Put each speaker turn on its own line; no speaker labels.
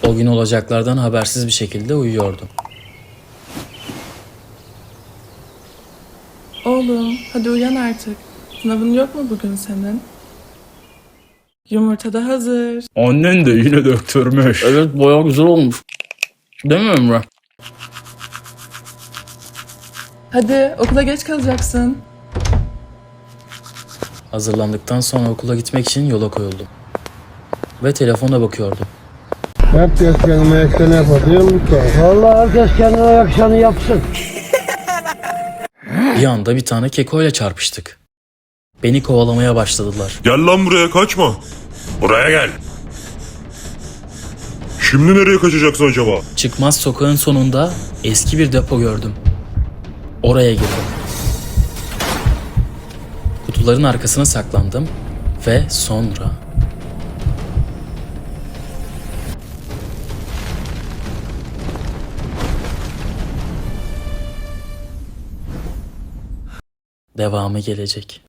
O gün olacaklardan habersiz bir şekilde uyuyordum.
Oğlum, hadi uyan artık. Sınavın yok mu bugün senin? Yumurta da hazır.
Annen de yine döktürmüş.
Evet, bayağı güzel olmuş. Değil mi Emre?
Hadi, okula geç kalacaksın.
Hazırlandıktan sonra okula gitmek için yola koyuldum. Ve telefona bakıyordum.
Herkes kendine yakışanı yapar diyor mu ki? Vallahi herkes kendine yakışanı yapsın.
Bir anda bir tane kekoyla çarpıştık. Beni kovalamaya başladılar.
Gel lan buraya, kaçma. Buraya gel. Şimdi nereye kaçacaksın acaba?
Çıkmaz sokağın sonunda eski bir depo gördüm. Oraya girdim. Kutuların arkasına saklandım ve sonra... Devamı gelecek.